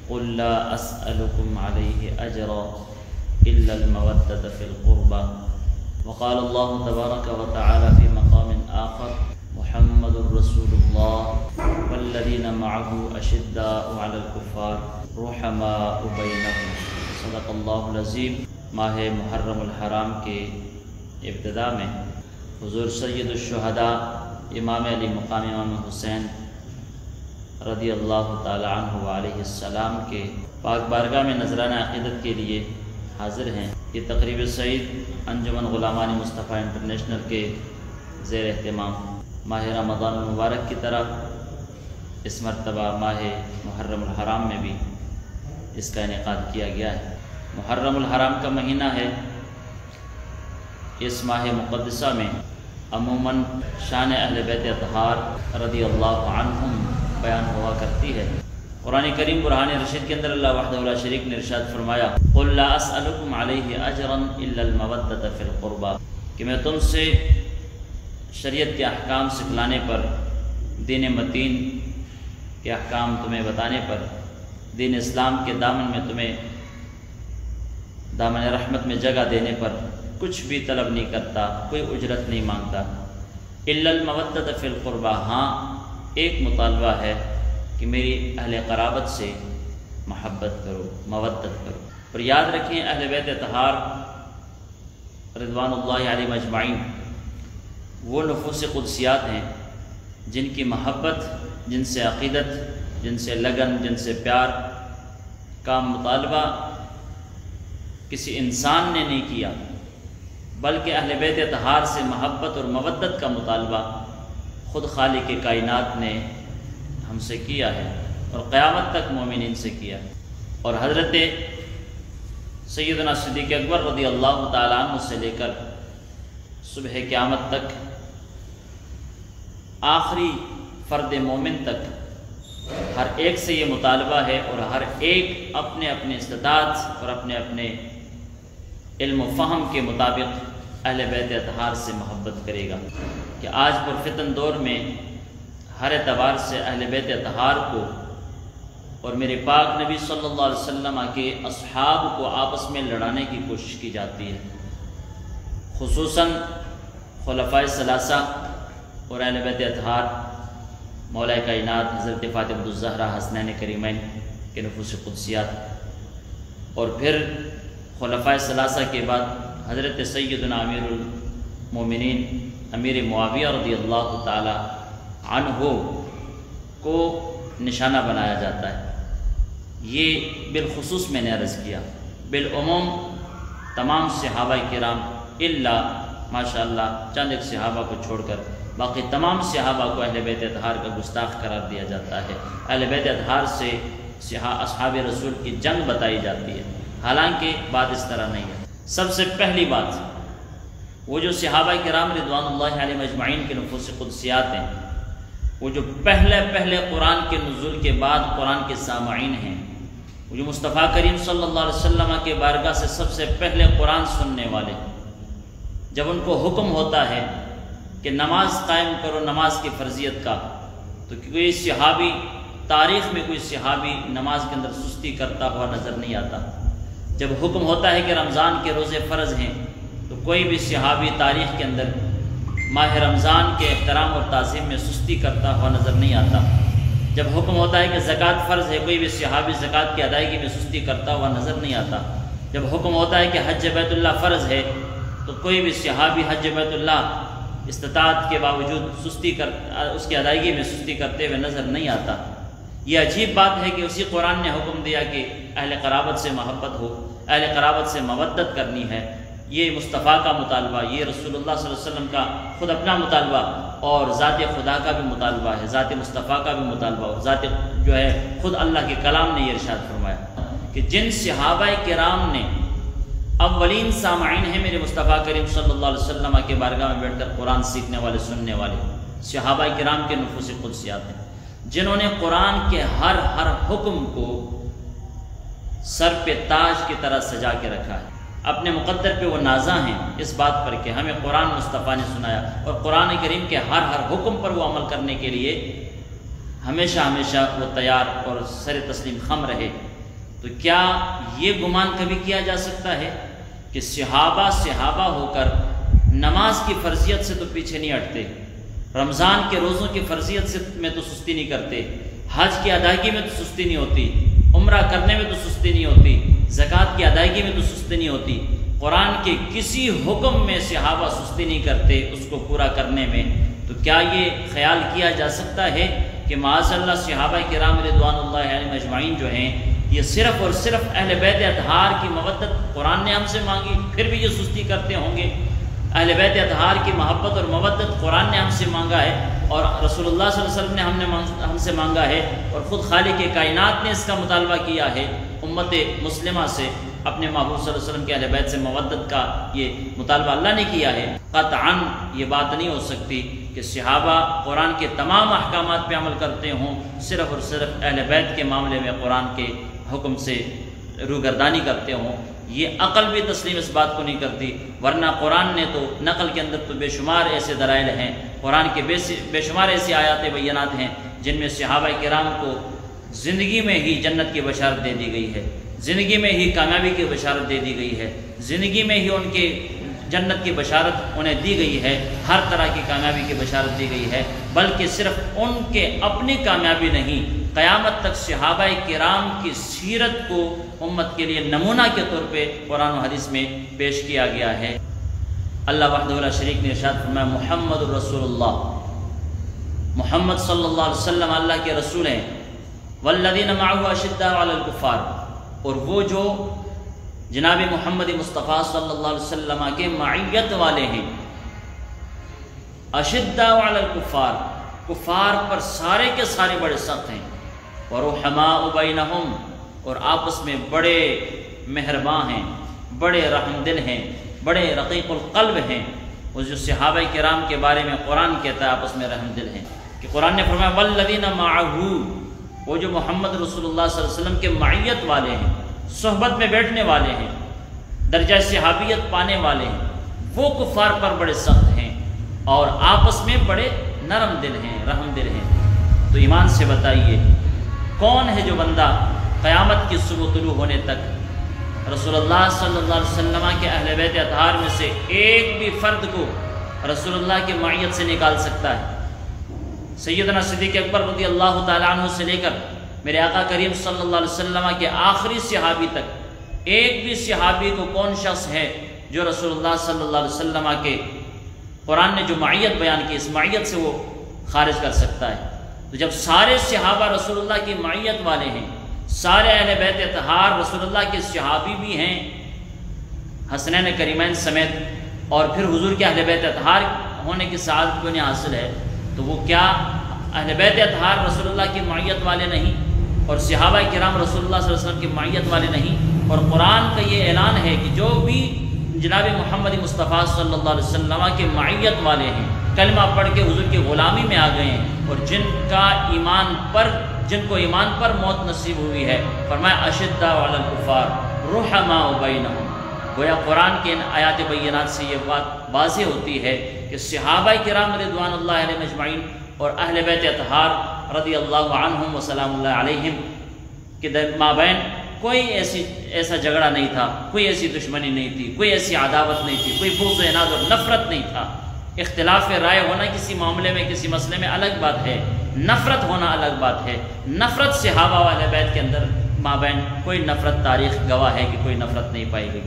قل لا أسألكم عليه أجرا إلا المودة في القربى. وقال الله تبارك وتعالى في مقام آخر محمد رسول الله والذين معه أشداء على الكفار رحماء بينهم. صدق اللہ العظیم. ماہ محرم الحرام کے ابتداء میں حضور سید الشہداء امام علی مقام امام حسین رضی اللہ تعالی عنہ علیہ السلام کے پاک بارگاہ میں نذرانہ عقیدت کے لیے حاضر ہیں. یہ تقریب سعید انجمن غلامان مصطفیٰ انٹرنیشنل کے زیر اہتمام ماہ رمضان المبارک کی طرح اس مرتبہ ماہ محرم الحرام میں بھی اس کا انعقاد کیا گیا ہے. محرم الحرام کا مہینہ ہے. اس ماہ مقدسہ میں عموماً شان اہل بیت اطہار رضی اللہ عنہم بیان ہوا کرتی ہے. قرآن کریم برہان رشید کے اندر اللہ وحدہ لا شریک نے ارشاد فرمایا قل لا اسألکم علیہ اجرا الا المودۃ فی القربى، کہ میں تم سے شریعت کے احکام سکھلانے پر، دین متین کے احکام تمہیں بتانے پر، دین اسلام کے دامن میں تمہیں دامن رحمت میں جگہ دینے پر کچھ بھی طلب نہیں کرتا، کوئی اجرت نہیں مانگتا. الا المودۃ فی القربى، ہاں ایک مطالبہ ہے کہ میری اہل قرابت سے محبت کرو، مودت کرو. اور یاد رکھیں اہل بیت اطہار رضوان اللہ علیہم اجمعین وہ نفوس قدسیات ہیں جن کی محبت، جن سے عقیدت، جن سے لگن، جن سے پیار کا مطالبہ کسی انسان نے نہیں کیا، بلکہ اہل بیت اطہار سے محبت اور مودت کا مطالبہ خود خالق کائنات نے ہم سے کیا ہے اور قیامت تک مومنین سے کیا ہے. اور حضرت سیدنا صدیق اکبر رضی اللہ تعالیٰ عنہ سے لے کر صبح قیامت تک آخری فرد مومن تک ہر ایک سے یہ مطالبہ ہے، اور ہر ایک اپنے اپنے استطاعت اور اپنے اپنے علم و فہم کے مطابق اہل بیت اطہار سے محبت کرے گا. کہ آج پرفتن دور میں ہر اعتبار سے اہل بیت اطہار کو اور میرے پاک نبی صلی اللہ علیہ وسلم کے اصحاب کو آپس میں لڑانے کی کوشش کی جاتی ہے، خصوصاً خلفائے ثلاثہ اور اہل بیت اطہار مولا کائنات حضرت فاطمہ الزہرا حسنین کریمین کے نفوس قدسیات، اور پھر خلفائے ثلاثہ کے بعد حضرت سیدنا امیر المومنین امیر معاویہ رضی اللہ تعالی عنہ کو نشانہ بنایا جاتا ہے. یہ بالخصوص میں نے عرض کیا. بالعموم تمام صحابہ کرام الا ماشاءاللہ چند ایک صحابہ کو چھوڑ کر باقی تمام صحابہ کو اہل بیت اطہار کا گستاخ قرار دیا جاتا ہے. اہل بیت اطہار سے اصحاب رسول کی جنگ بتائی جاتی ہے، حالانکہ بات اس طرح نہیں ہے. سب سے پہلی بات وہ جو صحابہ کرام رضوان اللہ علیہم اجمعین کے نفوس قدسیات ہیں، وہ جو پہلے قرآن کے نزول کے بعد قرآن کے سامعین ہیں، وہ جو مصطفیٰ کریم صلی اللہ علیہ وسلم کے بارگاہ سے سب سے پہلے قرآن سننے والے، جب ان کو حکم ہوتا ہے کہ نماز قائم کرو نماز کی فرضیت کا، تو کوئی صحابی تاریخ میں کوئی صحابی نماز کے اندر سستی کرتا ہوا نظر نہیں آتا. جب حکم ہوتا ہے کہ رمضان کے روزے فرض ہیں تو کوئی بھی صحابی تاریخ کے اندر ماہ رمضان کے احترام اور تعظیم میں سستی کرتا ہوا نظر نہیں آتا. جب حکم ہوتا ہے کہ زکوٰۃ فرض ہے کوئی بھی صحابی زکوٰۃ کی ادائیگی میں سستی کرتا ہوا نظر نہیں آتا. جب حکم ہوتا ہے کہ حج بیت اللہ فرض ہے تو کوئی بھی صحابی حج بیت اللہ استطاعت کے باوجود اس کی ادائیگی میں سستی کرتے ہوئے نظر نہیں آتا. یہ عجیب بات ہے کہ اسی قرآن نے حکم دیا کہ اہل قرابت سے محبت ہو، اہل قرابت سے مودت کرنی ہے. یہ مصطفیٰ کا مطالبہ، یہ رسول اللہ صلی اللہ علیہ وسلم کا خود اپنا مطالبہ اور ذات خدا کا بھی مطالبہ ہے، ذات مصطفیٰ کا بھی مطالبہ، اور ذات جو ہے خود اللہ کے کلام نے یہ ارشاد فرمایا کہ جن صحابہ کرام نے اولین سامعین ہیں میرے مصطفیٰ کریم صلی اللہ علیہ وسلم کے بارگاہ میں بیٹھ کر قرآن سیکھنے والے، سننے والے صحابہ کرام کے نفوس قدسیات ہیں، جنہوں نے قرآن کے ہر حکم کو سر پہ تاج کی طرح سجا کے رکھا ہے. اپنے مقدر پہ وہ نازاں ہیں اس بات پر کہ ہمیں قرآن مصطفیٰ نے سنایا، اور قرآن کریم کے ہر حکم پر وہ عمل کرنے کے لیے ہمیشہ وہ تیار اور سر تسلیم خم رہے. تو کیا یہ گمان کبھی کیا جا سکتا ہے کہ صحابہ ہو کر نماز کی فرضیت سے تو پیچھے نہیں ہٹتے، رمضان کے روزوں کی فرضیت سے میں تو سستی نہیں کرتے، حج کی ادائیگی میں تو سستی نہیں ہوتی، عمرہ کرنے میں تو سستی نہیں ہوتی، زکوٰۃ کی ادائیگی میں تو سستی نہیں ہوتی، قرآن کے کسی حکم میں صحابہ سستی نہیں کرتے اس کو پورا کرنے میں، تو کیا یہ خیال کیا جا سکتا ہے کہ معاذ اللہ صحابہ کرام رضوان اللہ علیہم اجمعین جو ہیں یہ صرف اور صرف اہل بیت اطہار کی مودت قرآن نے ہم سے مانگی پھر بھی یہ سستی کرتے ہوں گے؟ اہل بیت اطہار کی محبت اور مودت قرآن نے ہم سے مانگا ہے اور رسول اللہ صلی اللہ علیہ وسلم نے ہم سے مانگا ہے، اور خود خالق کائنات نے اس کا مطالبہ کیا ہے امت مسلمہ سے، اپنے محبوب صلی اللہ علیہ وسلم کے اہل بیت سے مودت کا یہ مطالبہ اللہ نے کیا ہے۔ قطعاً یہ بات نہیں ہو سکتی کہ صحابہ قرآن کے تمام احکامات پہ عمل کرتے ہوں، صرف اور صرف اہل بیت کے معاملے میں قرآن کے حکم سے روگردانی کرتے ہوں، یہ عقل بھی تسلیم اس بات کو نہیں کرتی، ورنہ قرآن نے تو نقل کے اندر تو بے شمار ایسے دلائل ہیں، قرآن کے بے شمار ایسی آیات بینات ہیں جن میں صحابہ کرام کو زندگی میں ہی جنت کی بشارت دے دی گئی ہے، زندگی میں ہی کامیابی کی بشارت دے دی گئی ہے، زندگی میں ہی ان کے جنت کی بشارت انہیں دی گئی ہے، ہر طرح کی کامیابی کی بشارت دی گئی ہے، بلکہ صرف ان کے اپنی کامیابی نہیں، قیامت تک صحابہ کرام کی سیرت کو امت کے لیے نمونہ کے طور پہ قرآن و حدیث میں پیش کیا گیا ہے۔ اللہ وحدہ لا شریک نے ارشاد فرمایا محمد الرسول اللہ، محمد صلی اللہ علیہ وسلم اللہ کے رسول ہیں، والذین معہ اشداء علی الکفار، اور وہ جو جناب محمد مصطفیٰ صلی اللہ علیہ وسلم کے معیت والے ہیں، اشداء علی الکفار، کفار پر سارے کے سارے بڑے سخت ہیں، ورحماء بینہم، اور آپس میں بڑے مہرباں ہیں، بڑے رحم دل ہیں، بڑے رقیق القلب ہیں۔ وہ جو صحابہ کرام کے بارے میں قرآن کہتا ہے آپس میں رحم دل ہیں، کہ قرآن نے فرمایا والذین معہ، وہ جو محمد رسول اللہ صلی اللہ علیہ وسلم کے معیت والے ہیں، صحبت میں بیٹھنے والے ہیں، درجہ صحابیت پانے والے ہیں، وہ کفار پر بڑے سخت ہیں اور آپس میں بڑے نرم دل ہیں، رحم دل ہیں۔ تو ایمان سے بتائیے کون ہے جو بندہ قیامت کی صبح طلوع ہونے تک رسول اللہ صلی اللہ علیہ وسلم کے اہل بیت اطہار میں سے ایک بھی فرد کو رسول اللہ کی معیت سے نکال سکتا ہے؟ سیدنا صدیق اکبر رضی اللہ تعالیٰ عنہ سے لے کر میرے آقا کریم صلی اللہ علیہ وسلم کے آخری صحابی تک ایک بھی صحابی کو کون شخص ہے جو رسول اللہ صلی اللہ علیہ وسلم کے قرآن نے جو معیت بیان کی اس معیت سے وہ خارج کر سکتا ہے؟ تو جب سارے صحابہ رسول اللہ کی معیت والے ہیں، سارے اہل بیت اطہار رسول اللہ کے صحابی بھی ہیں حسنین کریمین سمیت، اور پھر حضور کے اہل بیت اطہار ہونے کی سعادت کو انہیں حاصل ہے، تو وہ کیا اہل بیت اطہار رسول اللہ کی معیت والے نہیں اور صحابہ کرام رسول اللہ صلی اللہ علیہ وسلم کی معیت والے نہیں؟ اور قرآن کا یہ اعلان ہے کہ جو بھی جناب محمد مصطفیٰ صلی اللہ علیہ وسلم کے معیت والے ہیں، کلمہ پڑھ کے حضور کی غلامی میں آ گئے ہیں، اور جن کو ایمان پر موت نصیب ہوئی ہے، فرمایا اشداء علی الکفار رحماء بینہم۔ گویا قرآن کے ان آیات بینات سے یہ بات واضح ہوتی ہے کہ صحابہ کرام رضوان اللہ علیہم اجمعین اور اہل بیت اطہار رضی اللہ عنہم و سلام اللہ علیہم کے مابین کوئی ایسا جھگڑا نہیں تھا، کوئی ایسی دشمنی نہیں تھی، کوئی ایسی عداوت نہیں تھی، کوئی بغض و عناد اور نفرت نہیں تھا۔ اختلاف رائے ہونا کسی معاملے میں کسی مسئلے میں الگ بات ہے، نفرت ہونا الگ بات ہے۔ نفرت صحابہ و اہل بیت کے اندر مابین کوئی نفرت تاریخ گواہ ہے کہ کوئی نفرت نہیں پائی گئی۔